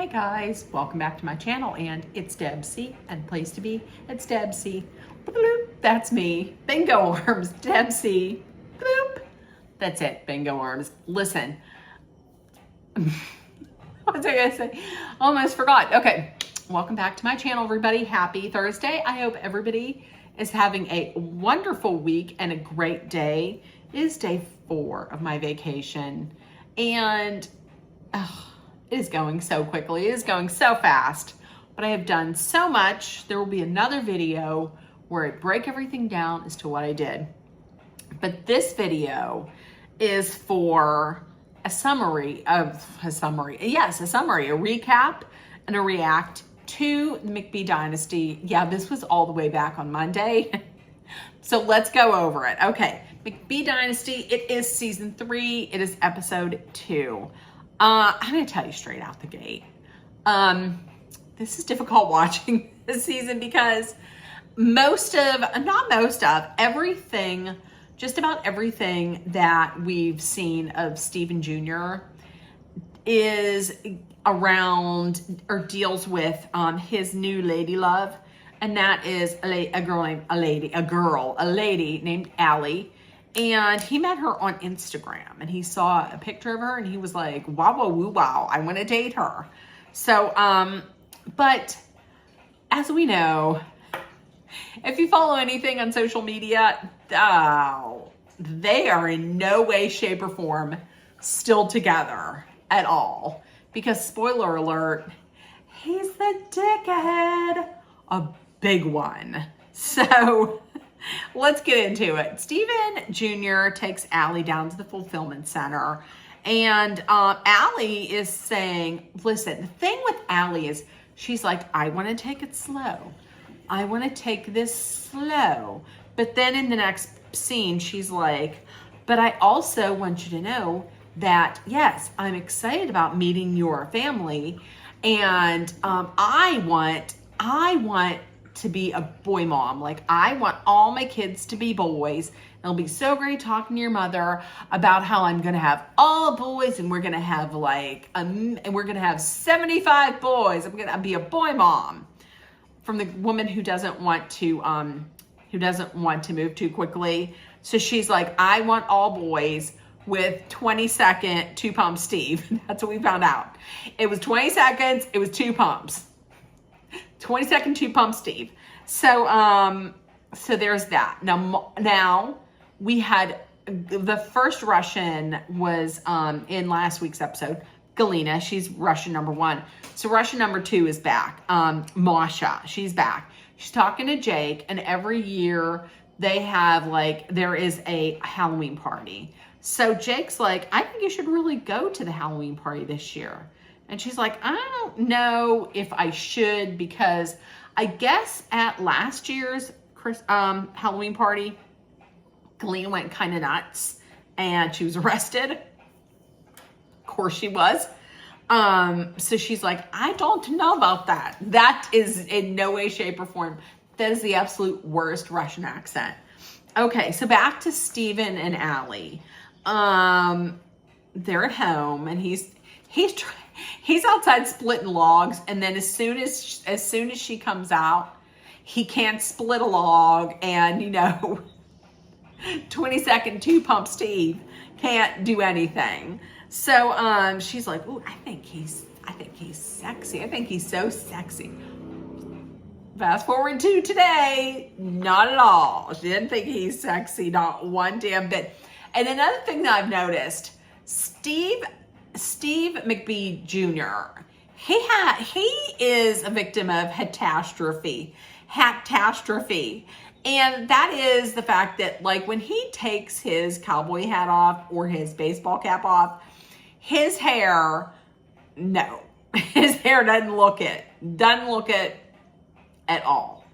Hey guys, welcome back to my channel, and it's Deb C, and place to be, it's Deb C. Bloop, that's me. Bingo arms, Deb C. Bloop. That's it, bingo arms. Listen, what was I gonna say? Almost forgot. Okay, welcome back to my channel, everybody. Happy Thursday. I hope everybody is having a wonderful week and a great day. It is day 4 of my vacation, and it is going so quickly. It is going so fast, but I have done so much. There will be another video where I break everything down as to what I did. But this video is for a recap and a react to the McBee Dynasty. Yeah, this was all the way back on Monday. So let's go over it. Okay, McBee Dynasty, it is season 3. It is episode 2. I'm going to tell you straight out the gate. This is difficult watching this season because everything, just about everything that we've seen of Steven Jr. is around or deals with his new lady love. And that is a lady named Allie. And he met her on Instagram, and he saw a picture of her, and he was like, wow, wow, woo, wow, I want to date her. So, but as we know, if you follow anything on social media, they are in no way, shape, or form still together at all. Because spoiler alert, he's the dickhead, a big one. So let's get into it. Steven Jr. takes Allie down to the fulfillment center, and Allie is saying, listen, the thing with Allie is she's like, I want to take it slow. I want to take this slow. But then in the next scene, she's like, but I also want you to know that, yes, I'm excited about meeting your family, and I want to be a boy mom. Like, I want all my kids to be boys. It'll be so great talking to your mother about how I'm going to have all boys, and we're going to have and we're going to have 75 boys. I'm going to be a boy mom. From the woman who doesn't want to move too quickly. So she's like, I want all boys with 20-second 2-pump Steve. That's what we found out. It was 20 seconds. It was 2 pumps. 20-second 2-pump Steve. So so there's that. Now we had the first Russian was in last week's episode, Galina. She's Russian number 1. So Russian number 2 is back. Masha, she's back. She's talking to Jake, and every year they have there is a Halloween party. So Jake's like, I think you should really go to the Halloween party this year. And she's like, I don't know if I should, because I guess at last year's Halloween party, Galina went kind of nuts and she was arrested. Of course she was. So she's like, I don't know about that. That is in no way, shape, or form. That is the absolute worst Russian accent. Okay, so back to Steven and Allie. They're at home, and he's outside splitting logs, and then as soon as she comes out, he can't split a log, and 20-second 2-pump Steve can't do anything. So she's like, ooh, I think he's sexy. I think he's so sexy. Fast forward to today, not at all. She didn't think he's sexy, not one damn bit. And another thing that I've noticed, Steve McBee Jr., he is a victim of catastrophe. And that is the fact that, when he takes his cowboy hat off or his baseball cap off, his hair doesn't look it at all.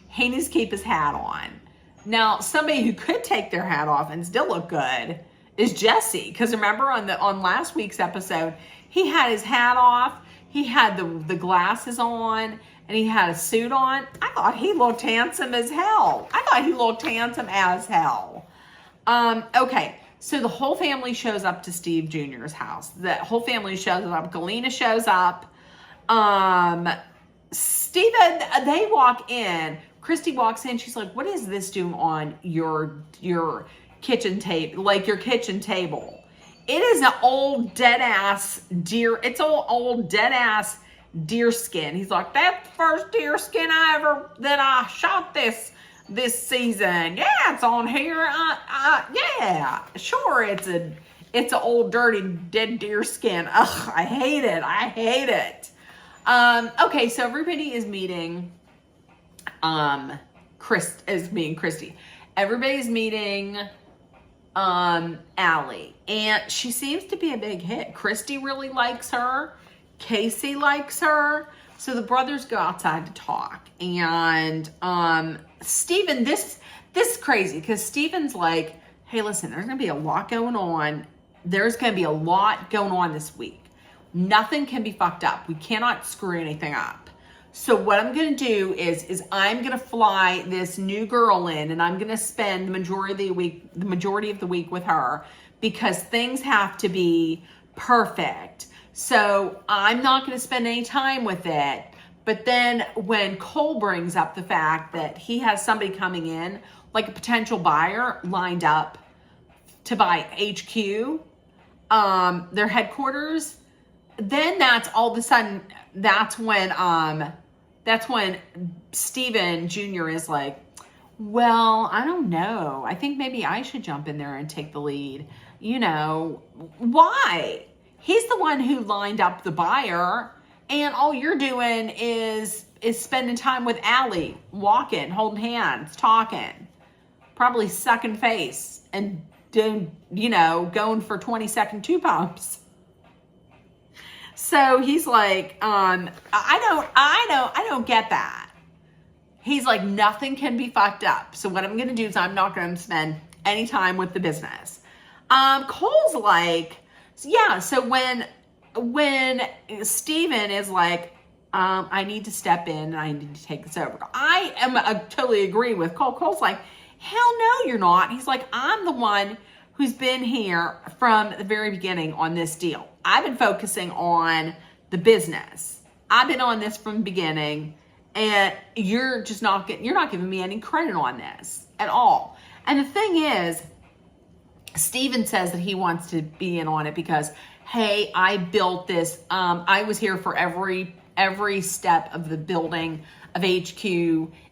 He needs to keep his hat on. Now, somebody who could take their hat off and still look good is Jesse. Because remember on last week's episode, he had his hat off, he had the glasses on, and he had a suit on. I thought he looked handsome as hell. Okay, so the whole family shows up to Steve Jr.'s house. The whole family shows up. Galina shows up. Steven, they walk in. Christy walks in. She's like, what is this doing on your kitchen table, like your kitchen table? It is an old dead ass deer. It's old dead ass deer skin. He's like, that's the first deer skin that I shot this season. Yeah, it's on here. Yeah, sure. It's an old dirty dead deer skin. Ugh, I hate it. I hate it. Okay, so everybody is meeting. Christy. Everybody's meeting Allie, and she seems to be a big hit. Christy really likes her. Casey likes her. So the brothers go outside to talk, and Steven, this is crazy because Steven's like, hey, listen, there's gonna be a lot going on. There's gonna be a lot going on this week. Nothing can be fucked up. We cannot screw anything up. So what I'm going to do is I'm going to fly this new girl in, and I'm going to spend the majority of the week with her because things have to be perfect. So I'm not going to spend any time with it. But then when Cole brings up the fact that he has somebody coming in, like a potential buyer lined up to buy HQ, their headquarters, then that's all of a sudden, that's when Steven Jr. is like, well, I don't know. I think maybe I should jump in there and take the lead. You know, why? He's the one who lined up the buyer, and all you're doing is spending time with Allie, walking, holding hands, talking, probably sucking face, and doing, going for 20-second two pumps. So he's like, I don't get that. He's like, nothing can be fucked up. So what I'm going to do is I'm not going to spend any time with the business. Cole's like, yeah. So when Steven is like, I need to step in and I need to take this over. I totally agree with Cole. Cole's like, hell no, you're not. He's like, I'm the one who's been here from the very beginning on this deal. I've been focusing on the business. I've been on this from the beginning, and you're not giving me any credit on this at all. And the thing is, Steven says that he wants to be in on it because, hey, I built this. I was here for every step of the building of HQ,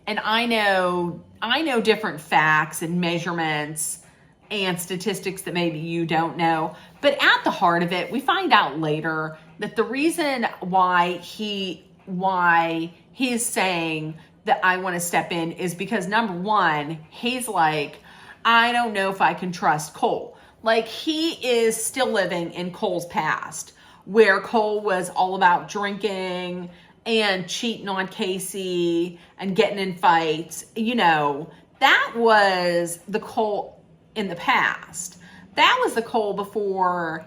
and I know different facts and measurements and statistics that maybe you don't know. But at the heart of it, we find out later that the reason why he is saying that I want to step in is because, number one, he's like, I don't know if I can trust Cole. Like, he is still living in Cole's past, where Cole was all about drinking and cheating on Casey and getting in fights. That was the Cole in the past. That was the Cole before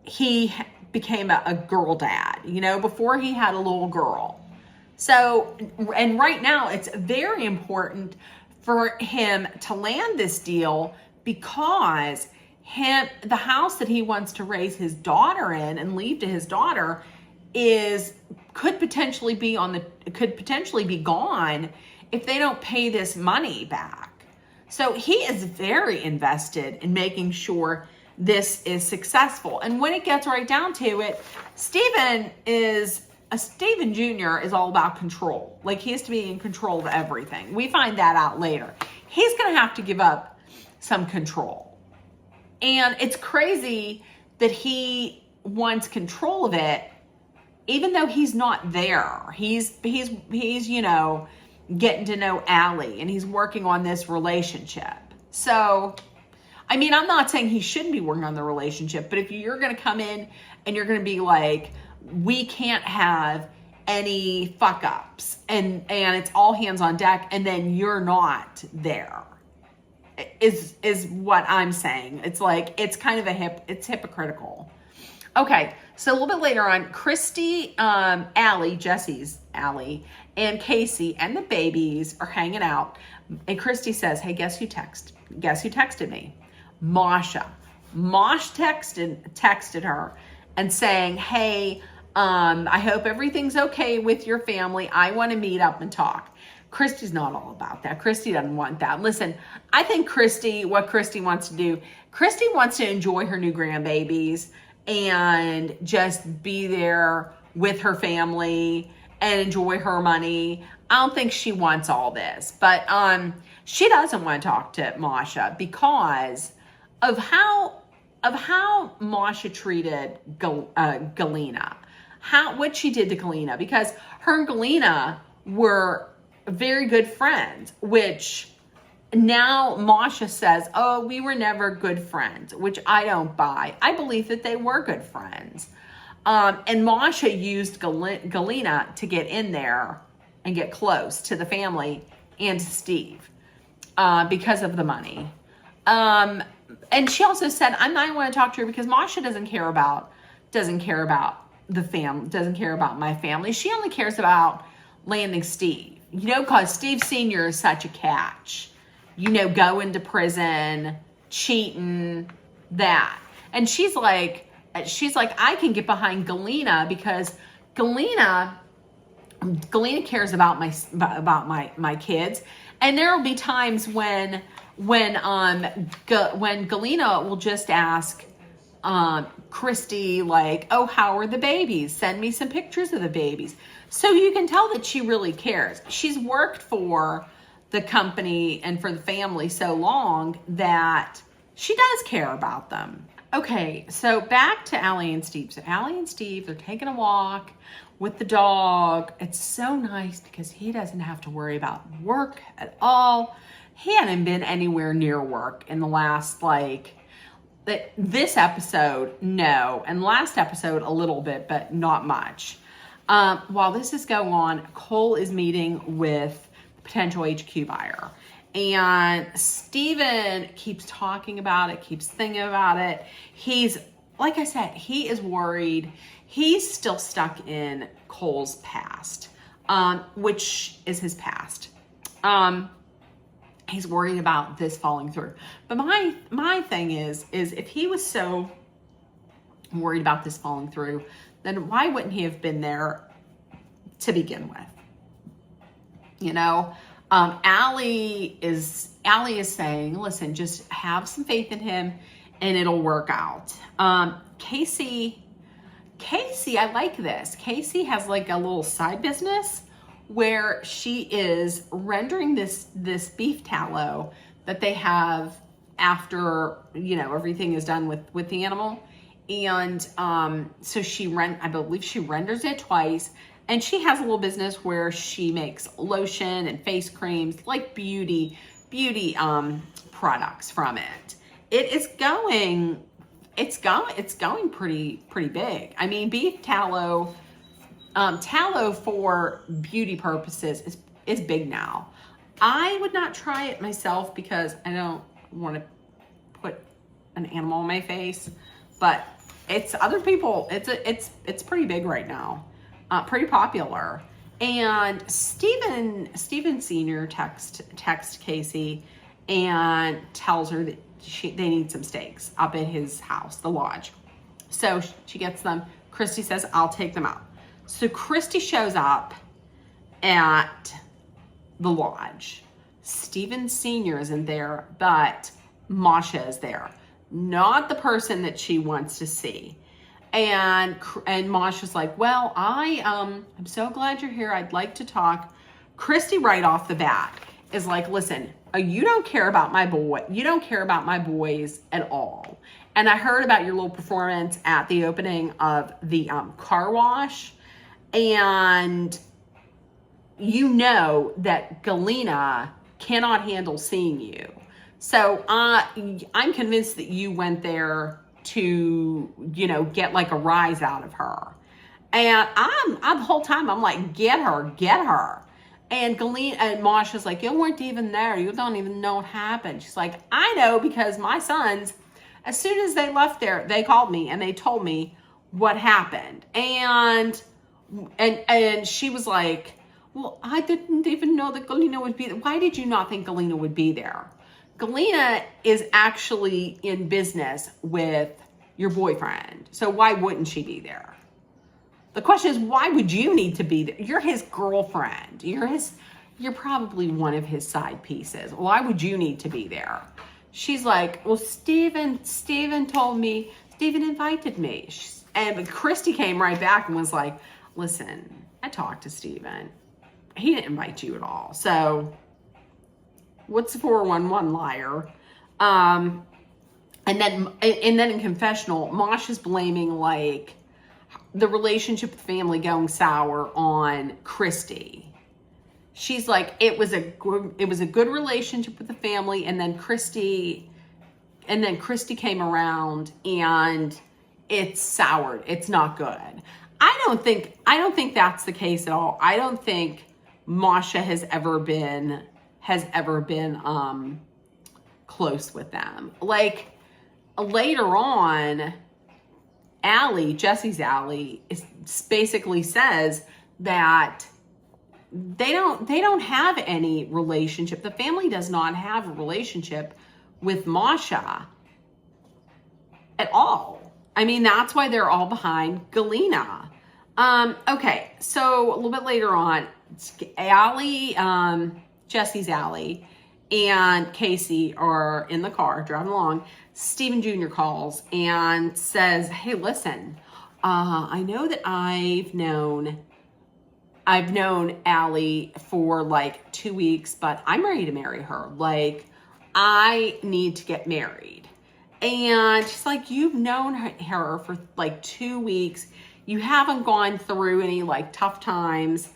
he became a girl dad, before he had a little girl. So, and right now it's very important for him to land this deal because the house that he wants to raise his daughter in and leave to his daughter could potentially be gone if they don't pay this money back. So he is very invested in making sure this is successful. And when it gets right down to it, Steven Jr. is all about control. Like, he has to be in control of everything. We find that out later. He's going to have to give up some control. And it's crazy that he wants control of it, even though he's not there. He's getting to know Allie, and he's working on this relationship. So, I mean, I'm not saying he shouldn't be working on the relationship, but if you're going to come in and you're going to be like, we can't have any fuck ups and it's all hands on deck, and then you're not there, is what I'm saying. It's like, it's kind of it's hypocritical. Okay, so a little bit later on, Christy, Jesse's Allie, and Casey and the babies are hanging out. And Christy says, hey, guess who texted me? Masha. Mosh texted her and saying, hey, I hope everything's okay with your family. I want to meet up and talk. Christy's not all about that. Christy doesn't want that. Listen, I think what Christy wants to do, Christy wants to enjoy her new grandbabies and just be there with her family and enjoy her money. I don't think she wants all this, but she doesn't want to talk to Masha because of how Masha treated Galena, what she did to Galena, because her and Galena were very good friends, which now Masha says, oh, we were never good friends, which I don't buy. I believe that they were good friends. And Masha used Galena to get in there and get close to the family and to Steve because of the money. And she also said, I might want to talk to her because Masha doesn't care about the family, doesn't care about my family. She only cares about landing Steve. Because Steve Sr. is such a catch. Going to prison, cheating, that. And she's like, I can get behind Galena because Galena cares about my kids. And there will be times when Galena will just ask Christy, like, oh, how are the babies? Send me some pictures of the babies. So you can tell that she really cares. She's worked for the company and for the family so long that she does care about them. Okay, so back to Allie and Steve. So Allie and Steve, they're taking a walk with the dog. It's so nice because he doesn't have to worry about work at all. He hadn't been anywhere near work in the last, this episode, no. And last episode, a little bit, but not much. While this is going on, Cole is meeting with the potential HQ buyer. And Steven keeps talking about it, keeps thinking about it. He's, like I said, he is worried. He's still stuck in Cole's past, which is his past. He's worried about this falling through. But my thing is if he was so worried about this falling through, then why wouldn't he have been there to begin with? Allie is saying, listen, just have some faith in him and it'll work out. Casey, I like this. Casey has like a little side business where she is rendering this beef tallow that they have after, everything is done with the animal. And so I believe she renders it twice. And she has a little business where she makes lotion and face creams, like beauty products from it. It's going pretty big. I mean, beef tallow, tallow for beauty purposes is big now. I would not try it myself because I don't want to put an animal on my face, but it's other people. It's pretty big right now. Pretty popular. And Steven Sr. text Casey and tells her that they need some steaks up at his house, the lodge. So she gets them. Christy says, I'll take them out. So Christy shows up at the lodge. Steven Sr. isn't there, but Masha is there. Not the person that she wants to see. And Masha's like, well, I'm so glad you're here. I'd like to talk. Christy, right off the bat, is like, listen, you don't care about my boy. You don't care about my boys at all. And I heard about your little performance at the opening of the car wash. And you know that Galena cannot handle seeing you. So I'm convinced that you went there to, get like a rise out of her. And I'm the whole time I'm like, get her. And Galena and Masha's like, you weren't even there. You don't even know what happened. She's like, I know because my sons, as soon as they left there, they called me and they told me what happened. And she was like, well, I didn't even know that Galena would be there. Why did you not think Galena would be there? Galena is actually in business with your boyfriend. So why wouldn't she be there? The question is, why would you need to be there? You're his girlfriend. You're probably one of his side pieces. Why would you need to be there? She's like, well, Steven told me, Steven invited me. And Christy came right back and was like, listen, I talked to Steven. He didn't invite you at all. So what's the 411 liar? And then in confessional, Mosh is blaming like the relationship with the family going sour on Christy. She's like, it was a good relationship with the family, and then Christy came around and it's soured. It's not good. I don't think that's the case at all. I don't think Masha has ever been close with them. Like later on, Jesse's Allie basically says that they don't have any relationship. The family does not have a relationship with Masha at all. I mean, that's why they're all behind Galena. Okay, so a little bit later on, Allie, Jesse's Allie, and Casey are in the car driving along. Steven Jr. calls and says, hey, listen, I know that I've known Allie for like 2 weeks, but I'm ready to marry her. Like, I need to get married. And she's like, you've known her for like 2 weeks. You haven't gone through any like tough times.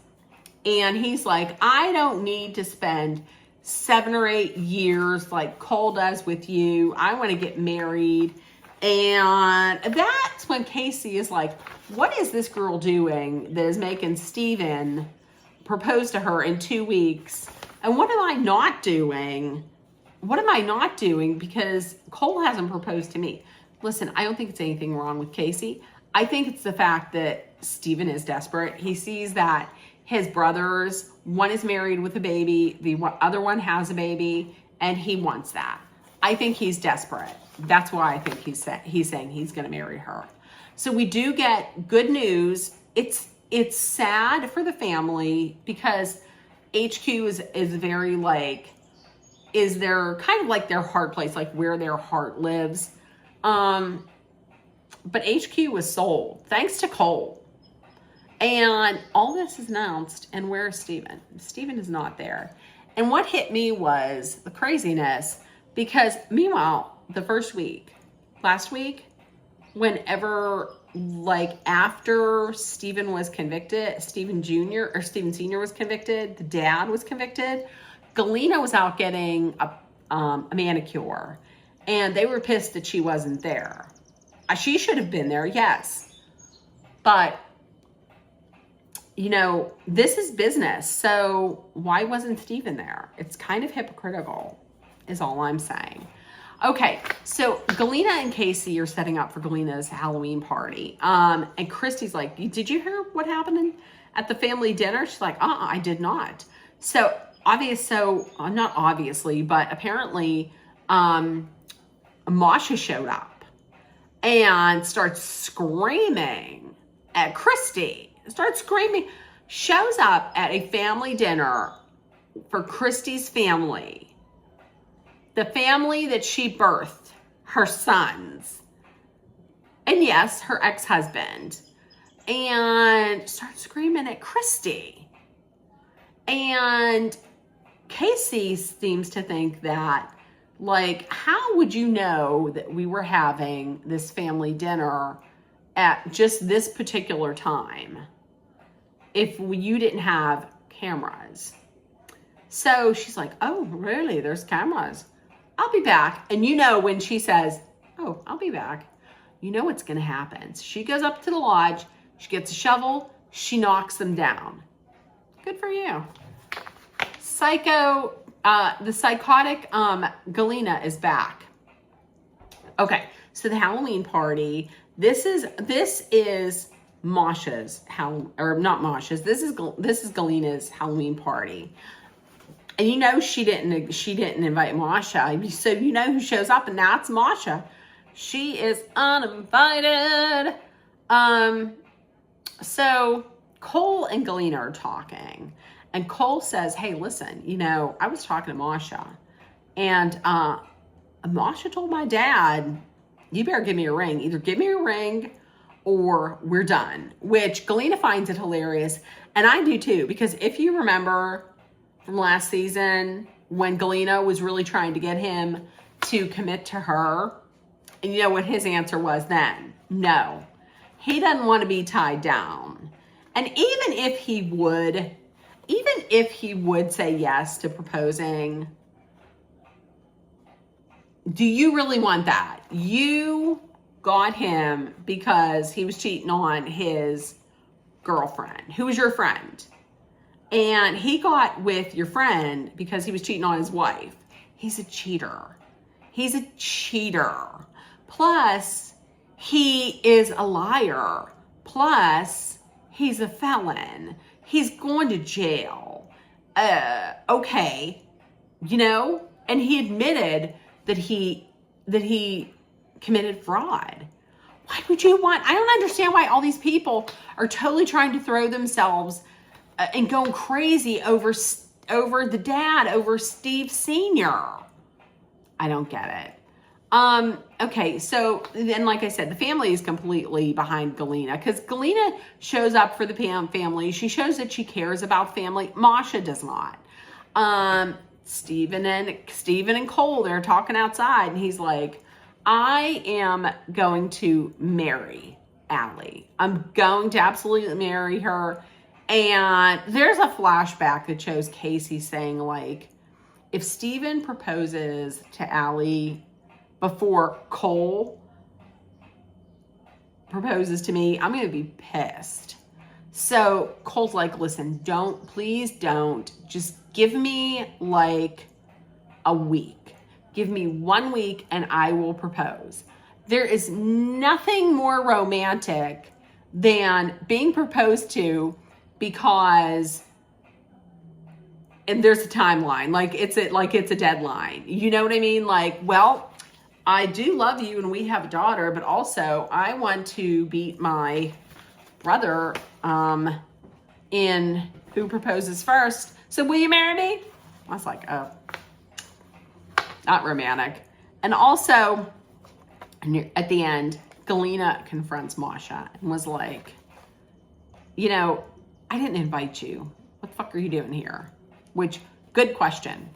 And he's like, I don't need to spend 7 or 8 years like Cole does with you. I want to get married. And that's when Casey is like, what is this girl doing that is making Steven propose to her in 2 weeks? And what am I not doing? What am I not doing? Because Cole hasn't proposed to me. Listen, I don't think it's anything wrong with Casey. I think it's the fact that Steven is desperate. He sees that his brothers, one is married with a baby, the other one has a baby, and he wants that. I think he's desperate. That's why I think he's saying he's going to marry her. So we do get good news. It's sad for the family because HQ is very like, is their kind of like their heart place, like where their heart lives. But HQ was sold thanks to Cole. And all this is announced, and where's Steven? Steven is not there. And what hit me was the craziness, because meanwhile, the first week, last week, whenever, like after Steven was convicted, Steven Jr. or Steven Sr. was convicted, the dad was convicted, Galena was out getting a manicure, and they were pissed that she wasn't there. She should have been there, yes. But you know, this is business, so why wasn't Steven there? It's kind of hypocritical, is all I'm saying. Okay, so Galena and Casey are setting up for Galena's Halloween party. And Christy's like, did you hear what happened at the family dinner? She's like, I did not. So, not obviously, but apparently, Masha showed up and starts screaming at Christy. Starts screaming, shows up at a family dinner for Christy's family, the family that she birthed, her sons, and yes, her ex-husband, and starts screaming at Christy. And Casey seems to think that, like, how would you know that we were having this family dinner at just this particular time if you didn't have cameras? So she's like, oh, really? There's cameras. I'll be back. And you know, when she says, oh, I'll be back, you know what's going to happen. So she goes up to the lodge. She gets a shovel. She knocks them down. Good for you. The psychotic Galena is back. Okay, so the Halloween party. This is Masha's not Masha's. This is Galena's Halloween party, and you know she didn't invite Masha. So you know who shows up, and that's Masha. She is uninvited. So Cole and Galena are talking, and Cole says, hey, listen, you know, I was talking to Masha, and Masha told my dad, you better give me a ring. Either give me a ring or we're done, which Galena finds it hilarious. And I do too, because if you remember from last season when Galena was really trying to get him to commit to her, and you know what his answer was then? No. He doesn't want to be tied down. And even if he would say yes to proposing, do you really want that? You got him because he was cheating on his girlfriend, who was your friend. And he got with your friend because he was cheating on his wife. He's a cheater. He's a cheater. Plus, he is a liar. Plus, he's a felon. He's going to jail. Okay. You know? And he admitted that he committed fraud. Why would you want? I don't understand why all these people are totally trying to throw themselves and going crazy over the dad, over Steve Sr. I don't get it. Okay, so then, like I said, the family is completely behind Galena because Galena shows up for the family. She shows that she cares about family. Masha does not. Steven and Cole, they're talking outside, and he's like, I am going to marry Allie. I'm going to absolutely marry her. And there's a flashback that shows Casey saying, like, if Steven proposes to Allie before Cole proposes to me, I'm going to be pissed. So Cole's like, listen, please don't. Just give me like a week. Give me 1 week and I will propose. There is nothing more romantic than being proposed to because, and there's a timeline, like it's a deadline. You know what I mean? Like, well, I do love you and we have a daughter, but also I want to beat my brother in who proposes first. So will you marry me? I was like, oh, not romantic. And also, at the end, Galena confronts Masha and was like, you know, I didn't invite you. What the fuck are you doing here? Which, good question.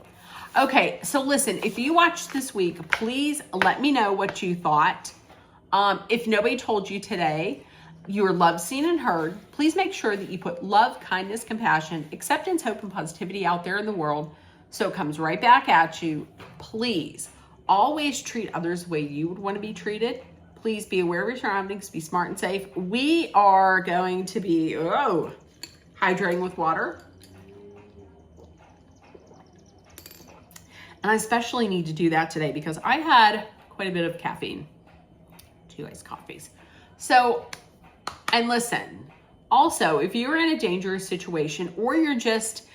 Okay, so listen, if you watched this week, please let me know what you thought. If nobody told you today, you were loved, seen, and heard, please make sure that you put love, kindness, compassion, acceptance, hope, and positivity out there in the world so it comes right back at you. Please always treat others the way you would want to be treated. Please be aware of your surroundings, be smart and safe. We are going to be hydrating with water. And I especially need to do that today because I had quite a bit of caffeine, 2 iced coffees. So, and listen, also, if you're in a dangerous situation or you're just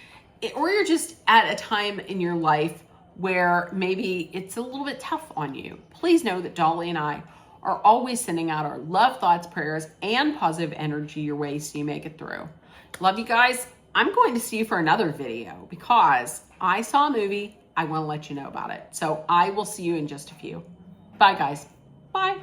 at a time in your life where maybe it's a little bit tough on you, please know that Dolly and I are always sending out our love, thoughts, prayers, and positive energy your way so you make it through. Love you guys. I'm going to see you for another video because I saw a movie. I want to let you know about it. So I will see you in just a few. Bye, guys. Bye.